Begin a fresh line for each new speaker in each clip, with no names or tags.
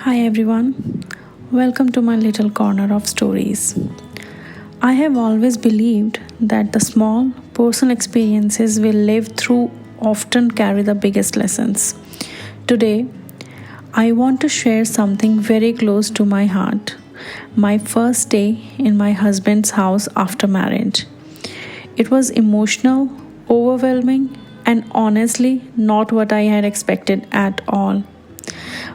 Hi everyone, welcome to my little corner of stories. I have always believed that the small personal experiences we live through often carry the biggest lessons. Today, I want to share something very close to my heart, my first day in my husband's house after marriage. It was emotional, overwhelming, and honestly not what I had expected at all.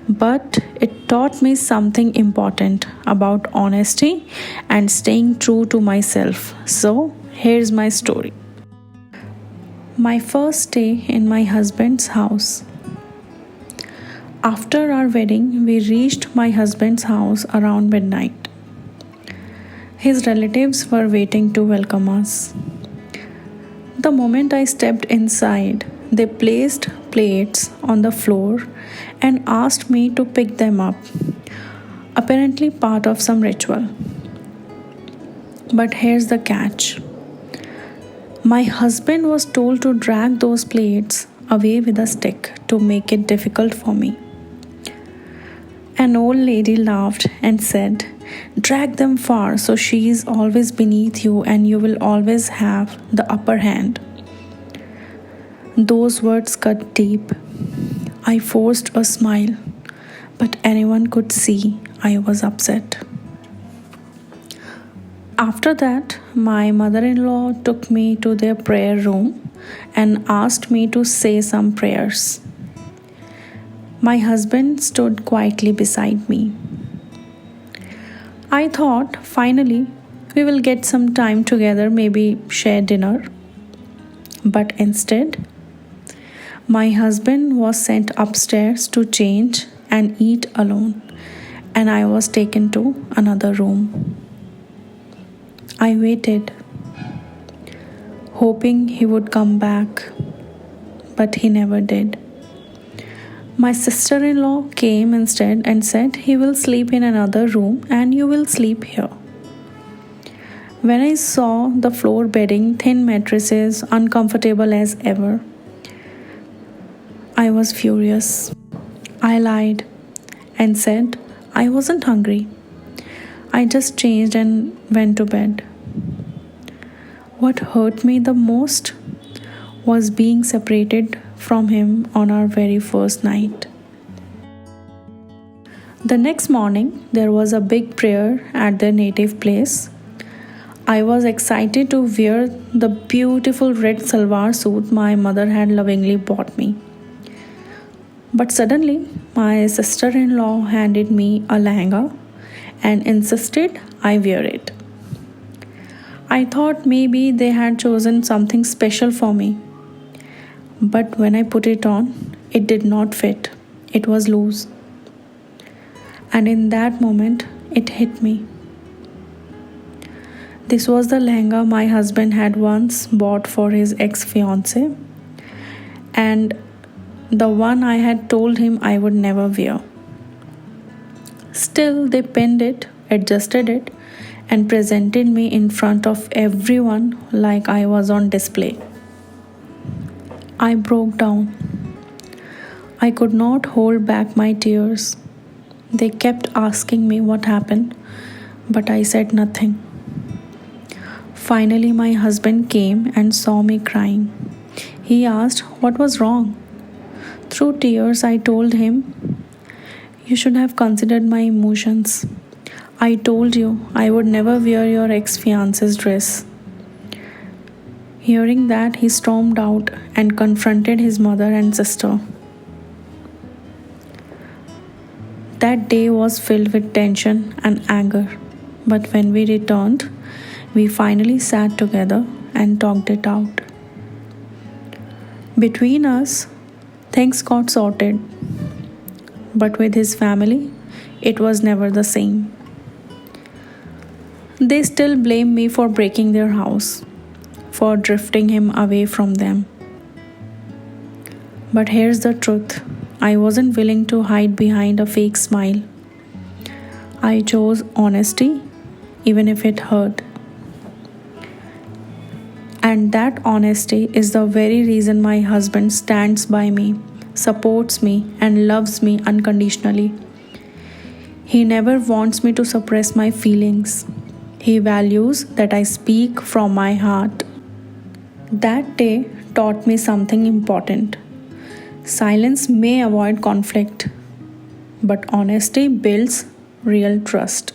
But it taught me something important about honesty and staying true to myself. So, here's my story. My first day in my husband's house. After our wedding, we reached my husband's house around midnight. His relatives were waiting to welcome us. The moment I stepped inside, they placed plates on the floor and asked me to pick them up, apparently part of some ritual. But here's the catch, my husband was told to drag those plates away with a stick to make it difficult for me. An old lady laughed and said, "Drag them far so she is always beneath you and you will always have the upper hand." Those words cut deep. I forced a smile, but anyone could see I was upset. After that, my mother in law took me to their prayer room and asked me to say some prayers. My husband stood quietly beside me. I thought, finally, we will get some time together, maybe share dinner. But instead, my husband was sent upstairs to change and eat alone, and I was taken to another room. I waited, hoping he would come back, but he never did. My sister in law came instead and said he will sleep in another room and you will sleep here. When I saw the floor bedding, thin mattresses, uncomfortable as ever, I was furious. I lied and said I wasn't hungry. I just changed and went to bed. What hurt me the most was being separated from him on our very first night. The next morning, there was a big prayer at their native place. I was excited to wear the beautiful red salwar suit my mother had lovingly bought me. But suddenly, my sister in law handed me a lehenga and insisted I wear it. I thought maybe they had chosen something special for me. But when I put it on, it did not fit. It was loose. And in that moment, it hit me. This was the lehenga my husband had once bought for his ex-fiancée, and the one I had told him I would never wear. Still, they pinned it, adjusted it, and presented me in front of everyone like I was on display. I broke down. I could not hold back my tears. They kept asking me what happened, but I said nothing. Finally, my husband came and saw me crying. He asked what was wrong. Through tears, I told him, "You should have considered my emotions. I told you I would never wear your ex-fiance's dress." Hearing that, he stormed out and confronted his mother and sister. That day was filled with tension and anger, but when we returned, we finally sat together and talked it out. Between us, things got sorted, but with his family, it was never the same. They still blame me for breaking their house, for drifting him away from them. But here's the truth, I wasn't willing to hide behind a fake smile. I chose honesty, even if it hurt. And that honesty is the very reason my husband stands by me, supports me, and loves me unconditionally. He never wants me to suppress my feelings. He values that I speak from my heart. That day taught me something important. Silence may avoid conflict, but honesty builds real trust.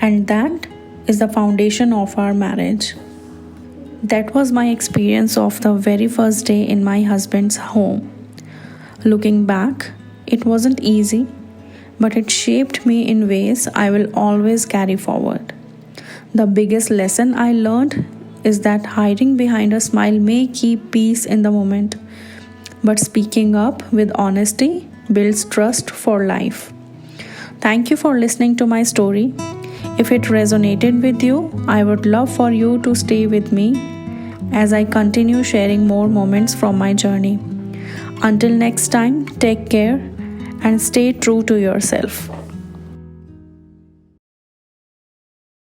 And that is the foundation of our marriage. That was my experience of the very first day in my husband's home. Looking back, it wasn't easy, but it shaped me in ways I will always carry forward. The biggest lesson I learned is that hiding behind a smile may keep peace in the moment, but speaking up with honesty builds trust for life. Thank you for listening to my story. If it resonated with you, I would love for you to stay with me as I continue sharing more moments from my journey. Until next time, take care and stay true to yourself.